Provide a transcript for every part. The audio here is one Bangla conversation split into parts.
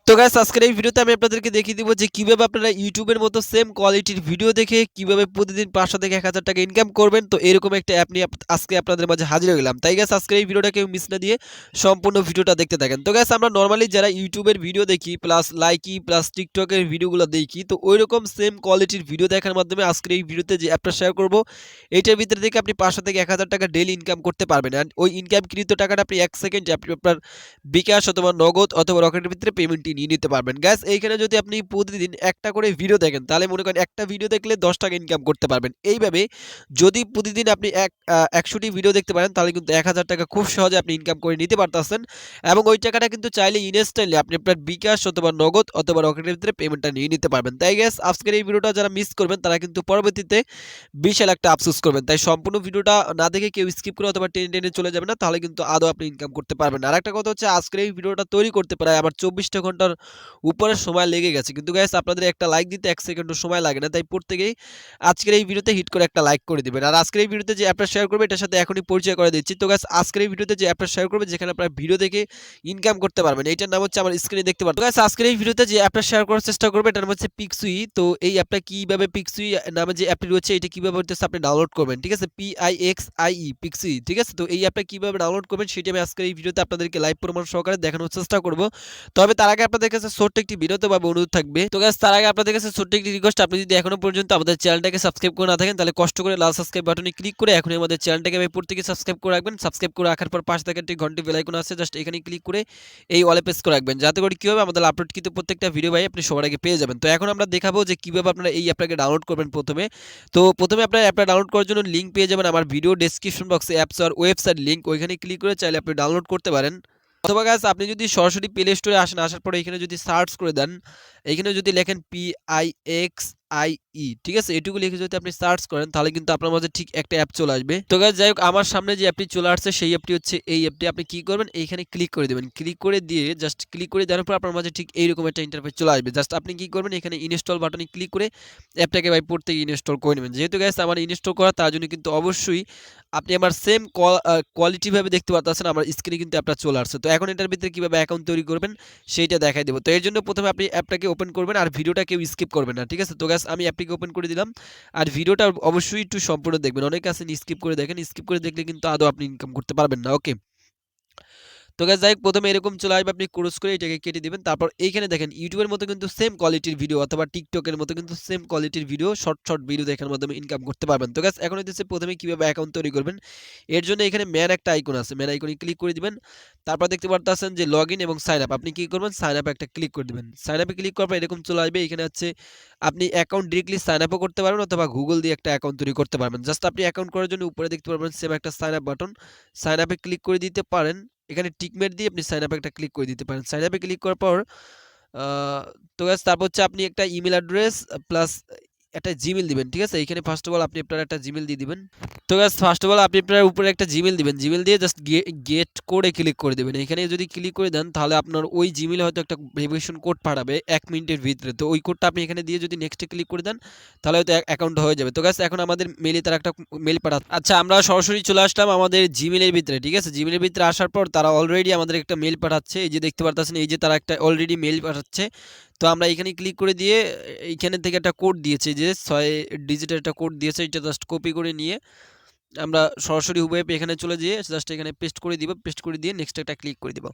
তো গাইস আজকের এই ভিডিওতে আমি আপনাদেরকে দেখিয়ে দিব যে কিভাবে আপনারা ইউটিউবের মতো সেম কোয়ালিটির ভিডিও দেখে কিভাবে প্রতিদিন 500 থেকে 1000 টাকা ইনকাম করবেন। তো এরকম একটা অ্যাপ নিয়ে আজকে আপনাদের মাঝে হাজির হয়ে গেলাম। তাই গাইস আজকের এই ভিডিওটা কেউ মিস না দিয়ে সম্পূর্ণ ভিডিওটা দেখতে থাকেন। তো গাইস আমরা নরমালি যারা ইউটিউবের ভিডিও দেখি প্লাস লাইকি প্লাস টিকটকের ভিডিওগুলো দেখি, তো ওইরকম সেম কোয়ালিটির ভিডিও দেখার মাধ্যমে আজকের এই ভিডিওতে যে অ্যাপটা শেয়ার করব এইটার ভিতরে থেকে আপনি 500 থেকে 1000 টাকা ডেইলি ইনকাম করতে পারবেন। আর ওই ইনকামকৃত টাকাটা আপনি 1 সেকেন্ডে আপনি আপনার বিকাশ অথবা নগদ অথবা রকেটের ভিতরে পেমেন্টটি নিয়ে নিতে পারবেন। গাইস এইখানে যদি আপনি প্রতিদিন একটা করে ভিডিও দেখেন তাহলে মনে করেন একটা ভিডিও দেখলে 10 টাকা ইনকাম করতে পারবেন। এইভাবে যদি প্রতিদিন আপনি 100টি ভিডিও দেখতে পারেন তাহলে কিন্তু 1000 টাকা খুব সহজে আপনি ইনকাম করে নিতে পারতেছেন এবং ওই টাকাটা কিন্তু চাইলে ইনস্ট্যান্টলি আপনি আপনার বিকাশ অথবা নগদ অথবা রকেটের ভিতরে পেমেন্টটা নিয়ে নিতে পারবেন। তাই গাইস আজকের এই ভিডিওটা যারা মিস করবেন তারা কিন্তু পরবর্তীতে বিশাল একটা আফসোস করবেন। তাই সম্পূর্ণ ভিডিওটা না দেখে কেউ স্কিপ করে অথবা টেনে টেনে চলে যাবে না, তাহলে কিন্তু আদৌ আপনি ইনকাম করতে পারবেন না। আরেকটা কথা হচ্ছে আজকের এই ভিডিওটা তৈরি করতে প্রায় আমার 24টা ঘন্টার উপরে সময় লেগে গেছে, কিন্তু গাইস আপনাদের একটা লাইক দিতে 1 সেকেন্ডও সময় লাগে না। তাই প্রত্যেকেই আজকের এই ভিডিওতে হিট করে একটা লাইক করে দিবেন। আর আজকের এই ভিডিওতে যে অ্যাপটা শেয়ার করবে এটার সাথে এখনই পরিচয় করে দিচ্ছি। তো গাইস আজকের এই ভিডিওতে যে অ্যাপটা শেয়ার করবে যেখানে আপনারা ভিডিও দেখে ইনকাম করতে পারবেন, এইটার নাম হচ্ছে আমার স্ক্রিনে দেখতে পাচ্ছেন। তো গাইস আজকের এই ভিডিওতে যে অ্যাপটা শেয়ার করার চেষ্টা করবে এটার নাম হচ্ছে পিক্সি। তো এই অ্যাপটা কিভাবে পিক্সি নামে যে অ্যাপটি রয়েছে এটা কিভাবে হচ্ছে আপনি ডাউনলোড করবেন, ঠিক আছে? PIXIE পিক্সি, ঠিক আছে? তো এই অ্যাপটা কিভাবে ডাউনলোড করবেন সেটা আমি আজকের এই ভিডিওতে আপনাদেরকে লাইভ প্রমাণ সহকারে দেখানোর চেষ্টা করব। তবে তার আগে আপনাদের কাছে ছোট্ট একটি বিরতভাবে অনুরোধ থাকবে। তো গাইস তার আগে আপনাদের কাছে ছোট্ট একটি রিকোয়েস্ট, আপনি যদি এখনো পর্যন্ত আমাদের চ্যানেলটাকে সাবস্ক্রাইব করে না থাকেন তাহলে কষ্ট করে লাল সাবস্ক্রাইব বাটনে ক্লিক করে এখনই আমাদের চ্যানেলটাকে প্রত্যেকে সাবস্ক্রাইব করে রাখবেন। সাবস্ক্রাইব করে রাখার পর পাশে থাকা একটি ঘন্টি বেল আইকন আছে, জাস্ট এখানে ক্লিক করে এই অলে প্রেস করে রাখবেন, যাতে করে কি হবে আমাদের আপলোডকৃত প্রত্যেকটা ভিডিও ভাই আপনি সবার আগে পেয়ে যাবেন। তো এখন আমরা দেখাবো যে কিভাবে আপনারা এই অ্যাপটাকে ডাউনলোড করবেন। প্রথমে আপনারা অ্যাপটা ডাউনলোড করার জন্য লিংক পেয়ে যাবেন আমার ভিডিও ডেসক্রিপশন বক্সে, অ্যাপস আর ওয়েবসাইট লিংক, ওইখানে ক্লিক করে চাইলে আপনি ডাউনলোড করতে পারেন। অথবা গাইস আপনি যদি সরাসরি প্লে স্টোরে আসেন, আসার পরে এখানে যদি সার্চ করে দেন, এখানে যদি লেখেন PIXIE, ঠিক আছে? এটুকু লিখে যদি আপনি সার্চ করেন তাহলে কিন্তু আপনার মাঝে ঠিক একটা অ্যাপ চলে আসবে। তো গাইস যাই হোক আমার সামনে যে অ্যাপটি চলে আসছে সেই অ্যাপটি হচ্ছে এই অ্যাপটি। আপনি কি করবেন, এইখানে ক্লিক করে দেবেন। ক্লিক করে দিয়ে জাস্ট ক্লিক করে দেওয়ার পর আপনার মাঝে ঠিক এইরকম একটা ইন্টারফেস চলে আসবে। জাস্ট আপনি কি করবেন, এখানে ইনস্টল বাটনে ক্লিক করে অ্যাপটাকে ভাই প্রত্যেকে ইনস্টল করে নেবেন। যেহেতু গাইস আমার ইনস্টল করা, তার জন্য কিন্তু অবশ্যই আপনি আমার সেম কোয়ালিটি ভাবে দেখতে পাচ্ছেন আমার স্ক্রিনে কিন্তু অ্যাপটা চলে আসছে। তো এখন এটার ভিতরে কিভাবে অ্যাকাউন্ট তৈরি করবেন সেইটা দেখাই দেব। তো এর জন্য প্রথমে আপনি অ্যাপটাকে ওপেন করবেন আর ভিডিওটা কেউ স্কিপ করবেন না, ঠিক আছে? তো গাইস আমি অ্যাপটিকে ওপেন করে দিলাম আর ভিডিওটা অবশ্যই একটু সম্পূর্ণ দেখবেন। অনেকে আছেন স্কিপ করে দেখেন, স্কিপ করে দেখলে কিন্তু আদৌ আপনি ইনকাম করতে পারবেন না। ওকে, তো গাইস যাই হোক প্রথমে এরকম চলে আসবে, আপনি ক্রস করে এটাকে কেটে দিবেন। তারপর এইখানে দেখেন ইউটিউবের মতো কিন্তু সেম কোয়ালিটির ভিডিও অথবা টিকটকের মতো কিন্তু সেম কোয়ালিটির ভিডিও শর্ট ভিডিও দেখার মাধ্যমে ইনকাম করতে পারবেন। তো গাইস এখন হচ্ছে প্রথমে কিভাবে অ্যাকাউন্ট তৈরি করবেন, এর জন্য এখানে ম্যান একটা আইকন আছে, ম্যান আইকনে ক্লিক করে দিবেন। তারপর দেখতে পারতেছেন যে লগইন এবং সাইন আপ, আপনি কি করবেন, সাইন আপে একটা ক্লিক করে দিবেন। সাইন আপে ক্লিক করার পর এরকম চলে আসবে, এখানে হচ্ছে আপনি অ্যাকাউন্ট ডিরেক্টলি সাইন আপও করতে পারবেন অথবা গুগল দিয়ে একটা অ্যাকাউন্ট তৈরি করতে পারবেন। জাস্ট আপনি অ্যাকাউন্ট করার জন্য উপরে দেখতে পারবেন সেম একটা সাইন আপ বাটন, সাইন আপে ক্লিক করে দিতে পারেন। এখানে টিকমার্ক দিয়ে আপনি সাইন আপে একটা ক্লিক করে দিতে পারেন। সাইন আপে ক্লিক করার পর তো গাইস তারপর হচ্ছে আপনি একটা ইমেল অ্যাড্রেস প্লাস একটা জিমেল দিবেন, ঠিক আছে? এখানে ফার্স্ট অফ অল আপনি আপনার একটা জিমেল দিয়ে দিবেন। তো গাইস ফার্স্ট অফ অল আপনি আপনার উপরে একটা জিমেল দিবেন, জিমেল দিয়ে জাস্ট গেট কোডে ক্লিক করে দিবেন। এখানে যদি ক্লিক করে দেন তাহলে আপনার ওই জিমেলে হয়তো একটা ভেরিফিকেশন কোড পাঠাবে 1 মিনিটের ভিতরে। তো ওই কোডটা আপনি এখানে দিয়ে যদি নেক্সটে ক্লিক করে দেন তাহলে হয়তো অ্যাকাউন্ট হয়ে যাবে। তো গাইস এখন আমাদের মেইলে তারা একটা মেইল পাঠাচ্ছে। আচ্ছা আমরা সরাসরি চলে আসলাম আমাদের জিমেলের ভিতরে, ঠিক আছে? জিমেলের ভিতরে আসার পর তারা অলরেডি আমাদের একটা মেইল পাঠাচ্ছে, এই যে দেখতে পারতেছেন, এই যে তারা একটা অলরেডি মেইল পাঠাচ্ছে। তো আমরা এখানে ক্লিক করে দিয়ে এইখানে থেকে একটা কোড দিয়েছে, যে 6 ডিজিটের একটা কোড দিয়েছে, এটা জাস্ট কপি করে নিয়ে আমরা সরাসরি হুবহু এখানে চলে যেয়ে জাস্ট এখানে পেস্ট করে দিব। পেস্ট করে দিয়ে নেক্সট একটা ক্লিক করে দিব।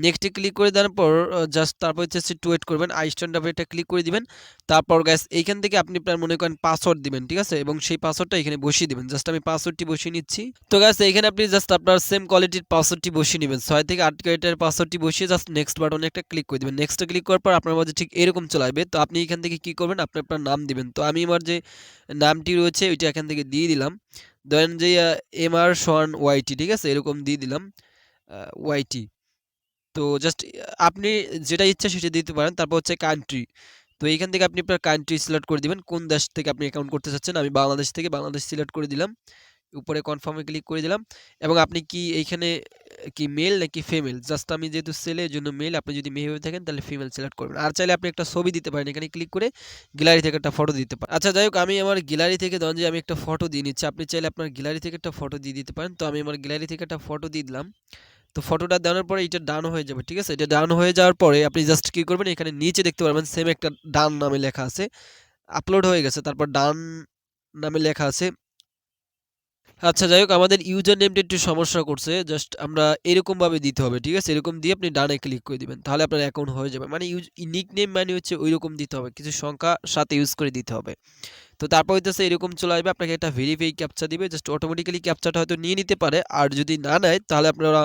নেক্সটে ক্লিক করে দেওয়ার পর জাস্ট তারপর হচ্ছে একটু ওয়েট করবেন, আই স্ট্যান্ড আপ এটা ক্লিক করে দিবেন। তারপর গাইস এইখান থেকে আপনি আপনার মনে করেন পাসওয়ার্ড দিবেন, ঠিক আছে? এবং সেই পাসওয়ার্ডটা এখানে বসিয়ে দিবেন। জাস্ট আমি পাসওয়ার্ডটি বসিয়ে নিচ্ছি। তো গাইস এইখানে আপনি জাস্ট আপনার সেম কোয়ালিটির পাসওয়ার্ডটি বসিয়ে নেবেন, 6 থেকে 8 ক্যারেক্টারের পাসওয়ার্ডটি বসিয়ে জাস্ট নেক্সট বাটনে একটা ক্লিক করে দিবেন। নেক্সটে ক্লিক করার পর আপনার মাঝে ঠিক এরকম চলে আসবে। তো আপনি এখান থেকে কি করবেন, আপনি আপনার নাম দিবেন। তো আমি আমার যে নামটি রয়েছে ওইটা এখান থেকে দিয়ে দিলাম। ধরেন যে MR সোয়ান ওয়াইটি, ঠিক আছে? এরকম দিয়ে দিলাম ওয়াইটি। তো জাস্ট আপনি যেটা ইচ্ছা সেটা দিতে পারেন। তারপর হচ্ছে কান্ট্রি, তো এইখান থেকে আপনি আপনার কান্ট্রি সিলেক্ট করে দিবেন, কোন দেশ থেকে আপনি অ্যাকাউন্ট করতে চাচ্ছেন। আমি বাংলাদেশ থেকে বাংলাদেশ সিলেক্ট করে দিলাম, উপরে কনফার্মে ক্লিক করে দিলাম। এবং আপনি কি এইখানে কি মেল নাকি ফিমেল, জাস্ট আমি যেহেতু ছেলে এর জন্য মেল, আপনি যদি মেয়ে হয়ে থাকেন তাহলে ফিমেল সিলেক্ট করবেন। আর চাইলে আপনি একটা ছবি দিতে পারেন, এখানে ক্লিক করে গ্যালারি থেকে একটা ফটো দিতে পারেন। আচ্ছা যাই হোক আমি আমার গ্যালারি থেকে ধরুন যে আমি একটা ফটো দিয়ে নিচ্ছি, আপনি চাইলে আপনার গ্যালারি থেকে একটা ফটো দিয়ে দিতে পারেন। তো আমি আমার গ্যালারি থেকে একটা ফটো দিয়ে দিলাম। তো ফটোটা দেওয়ার পরে এটা ডান হয়ে যাবে, ঠিক আছে? এটা ডান হয়ে যাওয়ার পরে আপনি জাস্ট কি করবেন, এখানে নিচে দেখতে পারবেন সেম একটা ডান নামে লেখা আছে, আপলোড হয়ে গেছে, তারপর ডান নামে লেখা আছে। আচ্ছা যাই হোক, আমাদের ইউজার নেমটা একটু সমস্যা করছে, জাস্ট আমরা এরকমভাবে দিতে হবে, ঠিক আছে? এরকম দিয়ে আপনি ডানে ক্লিক করে দিবেন, তাহলে আপনার অ্যাকাউন্ট হয়ে যাবে। মানে নিক নেম মানে হচ্ছে ওইরকম দিতে হবে, কিছু সংখ্যা সাথে ইউজ করে দিতে হবে। তো তারপর হইতেছে এরকম চলে আসবে, আপনাকে একটা ভেরিফাই ক্যাপচা দিবে, জাস্ট অটোমেটিক্যালি ক্যাপচাটা হয়তো নিয়ে নিতে পারে, আর যদি না নেয় তাহলে আপনারা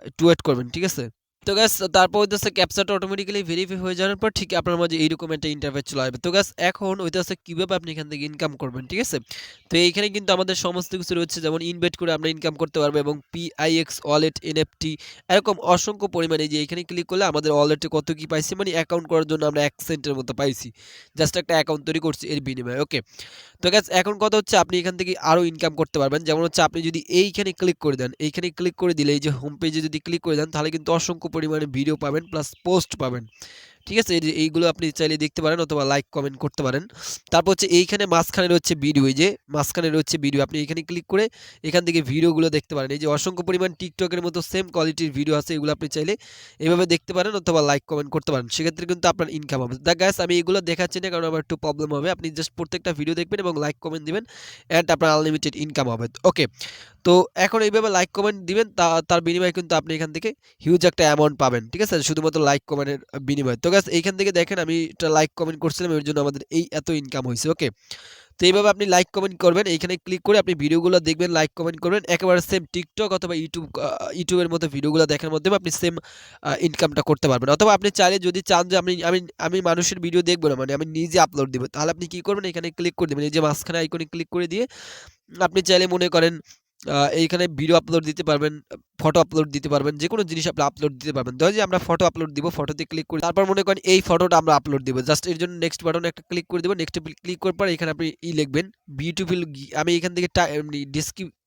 একটু ওয়েট করবেন, ঠিক আছে? তো গাইস তারপর হইতেছে ক্যাপচাটা অটোমেটিক্যালি ভেরিফাই হয়ে যাওয়ার পর ঠিক আপনার মাঝে এইরকম একটা ইন্টারফেস চলে আসবে। তো গাইস এখন হইতেছে কিভাবে আপনি এখান থেকে ইনকাম করবেন, ঠিক আছে? তো এইখানে কিন্তু আমাদের সমস্ত কিছু রয়েছে, যেমন ইনভেস্ট করে আমরা ইনকাম করতে পারবো, এবং পিআইএক্স ওয়ালেট, এনএফটি, এরকম অসংখ্য পরিমাণে, যে এখানে ক্লিক করলে আমাদের ওয়ালেটে কত কি পাইছি, মানে অ্যাকাউন্ট করার জন্য আমরা 1 সেন্টের মতো পাইছি, জাস্ট একটা অ্যাকাউন্ট তৈরি করছি এর বিনিময়ে। ওকে, তো গাইস এখন কথা হচ্ছে আপনি এখান থেকে আরো ইনকাম করতে পারবেন। যেমন হচ্ছে আপনি যদি এইখানে ক্লিক করে দেন, এইখানে ক্লিক করে দিলে এই যে হোম পেজে যদি ক্লিক করে দেন, তাহলে কিন্তু অসংখ্য পরিমাণে ভিডিও পাবেন প্লাস পোস্ট পাবেন, ঠিক আছে? এই যে এইগুলো আপনি চাইলে দেখতে পারেন অথবা লাইক কমেন্ট করতে পারেন। তারপর হচ্ছে এইখানে মাঝখানে রয়েছে ভিডিও, এই যে মাঝখানে রয়েছে ভিডিও, আপনি এখানে ক্লিক করে এখান থেকে ভিডিওগুলো দেখতে পারেন। এই যে অসংখ্য পরিমাণ টিকটকের মতো সেম কোয়ালিটির ভিডিও আছে, এগুলো আপনি চাইলে এভাবে দেখতে পারেন অথবা লাইক কমেন্ট করতে পারেন, সেক্ষেত্রে কিন্তু আপনার ইনকাম হবে। দেখ গাইস আমি এগুলো দেখাচ্ছি না কারণ আমার একটু প্রবলেম হবে, আপনি জাস্ট প্রত্যেকটা ভিডিও দেখবেন এবং লাইক কমেন্ট দিবেন, অ্যান্ড আপনার আনলিমিটেড ইনকাম হবে। ওকে, তো এখন এইভাবে লাইক কমেন্ট দিবেন, তার বিনিময়ে কিন্তু আপনি এখান থেকে হিউজ একটা অ্যামাউন্ট পাবেন, ঠিক আছে? শুধুমাত্র লাইক কমেন্টের বিনিময়ে। তো গাইস এইখান থেকে দেখেন আমি এটা লাইক কমেন্ট করছিলাম, এর জন্য আমাদের এই এত ইনকাম হয়েছে। ওকে, তো এইভাবে আপনি লাইক কমেন্ট করবেন, এইখানে ক্লিক করে আপনি ভিডিওগুলো দেখবেন, লাইক কমেন্ট করবেন, একেবারে সেম টিকটক অথবা ইউটিউবের মতো ভিডিওগুলো দেখার মাধ্যমে আপনি সেম ইনকামটা করতে পারবেন। অথবা আপনি চাইলে যদি চান যে আমি মানুষের ভিডিও দেখবো না, মানে আমি নিজে আপলোড দিব, তাহলে আপনি কি করবেন, এখানে ক্লিক করে দেবেন, এই যে মাঝখানে আইকনে ক্লিক করে দিয়ে আপনি চাইলে মনে করেন এইখানে ভিডিও আপলোড দিতে পারবেন, ফটো আপলোড দিতে পারবেন, যেকোনো জিনিস আপনি আপলোড দিতে পারবেন। ধরেন যে আমরা ফটো আপলোড দিব, ফটোতে ক্লিক করে তারপর মনে করেন এই ফটোটা আমরা আপলোড দিব, জাস্ট এর জন্য নেক্সট বাটনে একটা ক্লিক করে দিব। নেক্সট ক্লিক করার পর এখানে আপনি লিখবেন বিউটিফুল, আমি এখান থেকে এমনি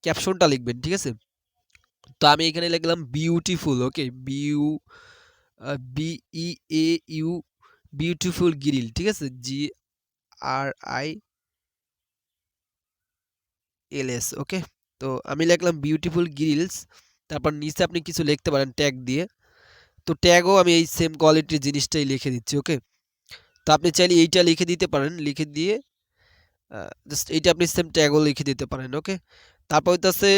ক্যাপশনটা লিখবেন, ঠিক আছে? তো আমি এখানে লিখলাম beautiful. Okay, B A U beautiful grill, ঠিক আছে? GRILS। ওকে, তো আমি লিখলাম বিউটিফুল গ্রিলস, তারপর নিচে আপনি কিছু লিখতে পারেন ট্যাগ দিয়ে। তো ট্যাগও আমি এই সেম কোয়ালিটির জিনিসটাই লিখে দিচ্ছি। ওকে, তো আপনি চাইলে এইটা লিখে দিতে পারেন, লিখে দিয়ে জাস্ট এইটা আপনি সেম ট্যাগও লিখে দিতে পারেন। ওকে, তারপর হইতাছে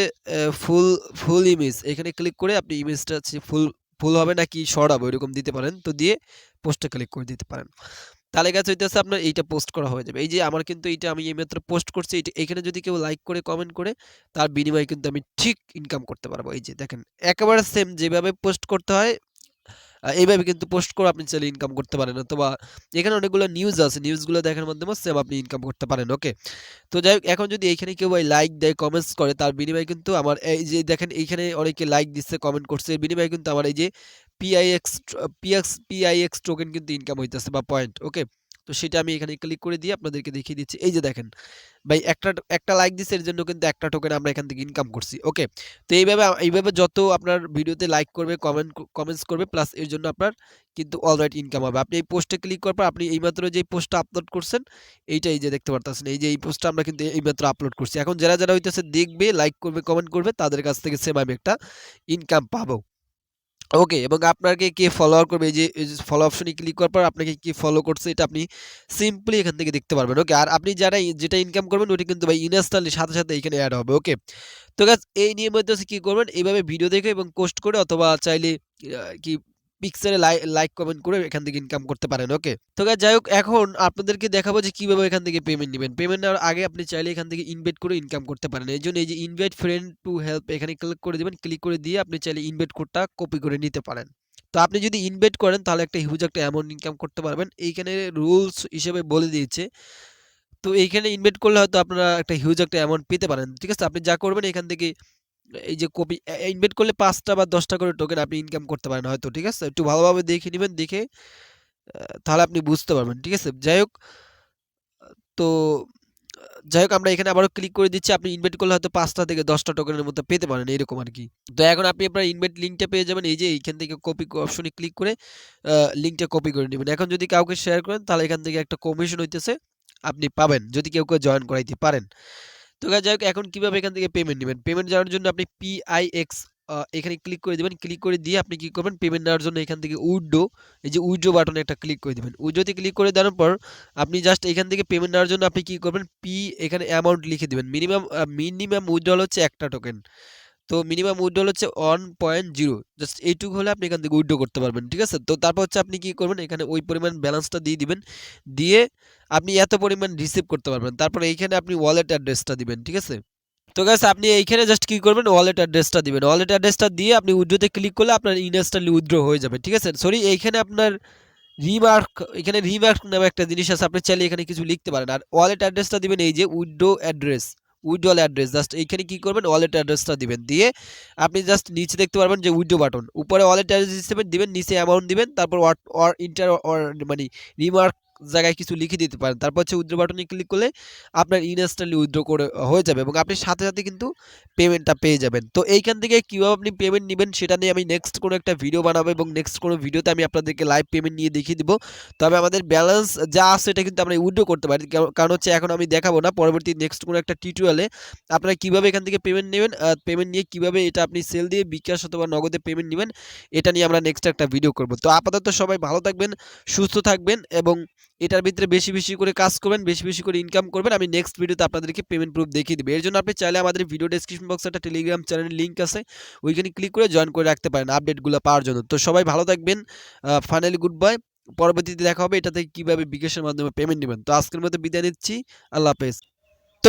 ফুল ফুল ইমেজ, এখানে ক্লিক করে আপনি ইমেজটা ফুল ফুল হবে নাকি শর্ট হবে ওইরকম দিতে পারেন, তো দিয়ে পোস্টে ক্লিক করে দিতে পারেন। তাহলে গাছ হইতেছে আপনার এইটা পোস্ট করা হয়ে যাবে। এই যে আমার কিন্তু এইটা আমি এইমাত্র পোস্ট করছি, এখানে যদি কেউ লাইক করে কমেন্ট করে তার বিনিময়ে কিন্তু আমি ঠিক ইনকাম করতে পারবো। এই যে দেখেন একেবারে সেম যেভাবে পোস্ট করতে হয় এইভাবে কিন্তু পোস্ট করে আপনি চাইলে ইনকাম করতে পারেন, অথবা এখানে অনেকগুলো নিউজ আছে, নিউজগুলো দেখার মাধ্যমে সেম আপনি ইনকাম করতে পারেন। ওকে, তো যাই হোক এখন যদি এইখানে কেউ ভাই লাইক দেয় কমেন্টস করে তার বিনিময়ে কিন্তু আমার এই যে দেখেন এইখানে অনেকে লাইক দিচ্ছে কমেন্ট করছে, এর বিনিময়ে কিন্তু আমার এই যে পিআইএক্স টোকেন কিন্তু ইনকাম হইতেছে বা পয়েন্ট। ওকে, তো সেটা আমি এখানে ক্লিক করে দিয়ে আপনাদেরকে দেখিয়ে দিচ্ছি। এই যে দেখেন ভাই একটা লাইক দিছে এর জন্য কিন্তু একটা টোকেন আমরা এখান থেকে ইনকাম করছি। ওকে, তো এইভাবে যত আপনার ভিডিওতে লাইক করবে, কমেন্টস করবে, প্লাস এর জন্য আপনার কিন্তু অলরাইট ইনকাম হবে। আপনি এই পোস্টে ক্লিক করার পর আপনি এইমাত্র যে পোস্টটা আপলোড করছেন এইটা এই যে দেখতে পারতেছেন, এই যে এই পোস্টটা আমরা কিন্তু এইমাত্র আপলোড করছি। এখন যারা হইতেছে দেখবে, লাইক করবে, কমেন্ট করবে, তাদের কাছ থেকে সেম আমি একটা ইনকাম পাবো। ওকে, এবং আপনাকে কে ফলোয়ার করবে, এই যে ফলো অপশনে ক্লিক করার পর আপনাকে কে ফলো করছে এটা আপনি সিম্পলি এখান থেকে দেখতে পারবেন। ওকে, আর আপনি যেটা ইনকাম করবেন ওটা কিন্তু ভাই ইনস্ট্যান্টলি সাথে সাথে এখানে অ্যাড হবে। ওকে, তো গাইস এই নিয়ম হচ্ছে কি করবেন, এইভাবে ভিডিও দেখে এবং পোস্ট করে অথবা চাইলে কি পিকচারে লাইক কমেন্ট করে এখান থেকে ইনকাম করতে পারেন। ওকে, তো গাইস যাই হোক এখন আপনাদেরকে দেখাবো যে কিভাবে এখান থেকে পেমেন্ট নেবেন। পেমেন্ট নেওয়ার আগে আপনি চাইলে এখান থেকে ইনভাইট করে ইনকাম করতে পারেন। এই জন্য এই যে ইনভাইট ফ্রেন্ড টু হেল্প এখানে ক্লিক করে দিবেন, ক্লিক করে দিয়ে আপনি চাইলে ইনভাইট কোডটা কপি করে নিতে পারেন। তো আপনি যদি ইনভাইট করেন তাহলে একটা হিউজ একটা অ্যামাউন্ট ইনকাম করতে পারবেন। এইখানে রুলস হিসেবে বলে দিয়েছে। তো এইখানে ইনভাইট করলে হয়তো আপনারা একটা হিউজ একটা অ্যামাউন্ট পেতে পারেন। ঠিক আছে? আপনি যা করবেন এখান থেকে এই যে কপি ইনভাইট করলে ৫ টা বা ১০ টা করে টোকেন আপনি ইনকাম করতে পারেন হয়তো। ঠিক আছে? একটু ভালোভাবে দেখে নিবেন, দেখে তাহলে আপনি বুঝতে পারবেন। ঠিক আছে? তো যাই হোক আমরা এখানে আবারও ক্লিক করে দিচ্ছি। আপনি ইনভাইট করলে হয়তো ৫ টা থেকে ১০ টা টোকেনের মতো পেতে পারেন এরকম আরকি। তো এখন আপনি আপনার ইনভাইট লিঙ্কটা পেয়ে যাবেন। এই যে এইখান থেকে কপি অপশনে ক্লিক করে লিঙ্কটা কপি করে নিবেন। এখন যদি কাউকে শেয়ার করেন তাহলে এখান থেকে একটা কমিশন হইতেছে আপনি পাবেন যদি কেউ জয়েন করাইতে পারেন। তো গাইস যাই হোক এখন কিভাবে এখান থেকে পেমেন্ট নিবেন? পেমেন্ট যাওয়ার জন্য আপনি PIX এখানে ক্লিক করে দিবেন। ক্লিক করে দিয়ে আপনি কি করবেন, পেমেন্ট নেওয়ার জন্য এখান থেকে উইথড্র, এই যে উইথড্র বাটনে একটা ক্লিক করে দিবেন। উইথড্রতে ক্লিক করে দেওয়ার পর আপনি জাস্ট এখান থেকে পেমেন্ট নেওয়ার জন্য আপনি কি করবেন, এখানে অ্যামাউন্ট লিখে দিবেন। মিনিমাম উইথড্রল হচ্ছে 1 টা টোকেন। তো মিনিমাম উইথড্রল হচ্ছে 1.0, জাস্ট এইটুকু হলে আপনি এখান থেকে উইথড্র করতে পারবেন। ঠিক আছে? তো তারপর হচ্ছে আপনি কি করবেন, এখানে ওই পরিমাণ ব্যালেন্সটা দিয়ে দিবেন। দিয়ে আপনি এত পরিমাণ রিসিভ করতে পারবেন। তারপর এইখানে আপনি ওয়ালেট অ্যাড্রেসটা দিবেন। ঠিক আছে? তো গাইস আপনি এইখানে জাস্ট কি করবেন, ওয়ালেট অ্যাড্রেসটা দিবেন। ওয়ালেট অ্যাড্রেসটা দিয়ে আপনি উইথড্রোতে ক্লিক করলে আপনার ইনস্ট্যান্টলি উইথড্র হয়ে যাবে। ঠিক আছে? সরি, এইখানে আপনার রিমার্ক, এখানে রিমার্ক নামে একটা জিনিস আছে, আপনি চাইলে এখানে কিছু লিখতে পারেন। আর ওয়ালেট অ্যাড্রেসটা দিবেন এই যে withdraw address, withdrawal address, just এইখানে কি করবেন, ওয়ালেট অ্যাড্রেসটা দিবেন। দিয়ে আপনি জাস্ট নিচে দেখতে পারবেন যে উইথড্র বাটন, উপরে ওয়ালেট অ্যাড্রেস দিবেন, নিচে অ্যামাউন্ট দিবেন, তারপর মানে রিমার্ক জায়গায় কিছু লিখে দিতে পারেন। তারপর হচ্ছে উইথড্র বাটনে ক্লিক করলে আপনার ইনস্ট্যান্টলি উইথড্র করে হয়ে যাবে এবং আপনি সাথে সাথে কিন্তু পেমেন্টটা পেয়ে যাবেন। তো এইখান থেকে কিভাবে আপনি পেমেন্ট নেবেন সেটা নিয়ে আমি নেক্সট কোনো একটা ভিডিও বানাবো এবং নেক্সট কোনো ভিডিওতে আমি আপনাদেরকে লাইভ পেমেন্ট নিয়ে দেখিয়ে দিব। তবে আমাদের ব্যালেন্স যা আছে এটা কিন্তু আমরা উইথড্র করতে পারি, কারণ হচ্ছে এখন আমি দেখাবো না, পরবর্তী নেক্সট কোনো একটা টিউটোরিয়ালে আপনারা কিভাবে এখান থেকে পেমেন্ট নেবেন, পেমেন্ট নিয়ে কিভাবে এটা আপনি সেল দিয়ে বিকাশ অথবা নগদে পেমেন্ট নেবেন, এটা নিয়ে আমরা নেক্সট একটা ভিডিও করব। তো আপাতত সবাই ভালো থাকবেন, সুস্থ থাকবেন এবং এটার ভিতরে বেশি বেশি করে কাজ করবেন, বেশি বেশি করে ইনকাম করবেন। আমি নেক্সট ভিডিওতে আপনাদেরকে পেমেন্ট প্রুফ দেখিয়ে দিব। এর জন্য আপনি চাইলে আমাদের ভিডিও ডেসক্রিপশন বক্সে একটা টেলিগ্রাম চ্যানেলের লিঙ্ক আছে, ওইখানে ক্লিক করে জয়েন করে রাখতে পারেন আপডেটগুলো পাওয়ার জন্য। তো সবাই ভালো থাকবেন, ফাইনালি গুড বাই। পরবর্তীতে দেখা হবে এটা থেকে কিভাবে বিকাশের মাধ্যমে পেমেন্ট নেবেন। তো আজকের মতো বিদায় নিচ্ছি, আল্লাহ হাফেজ। তো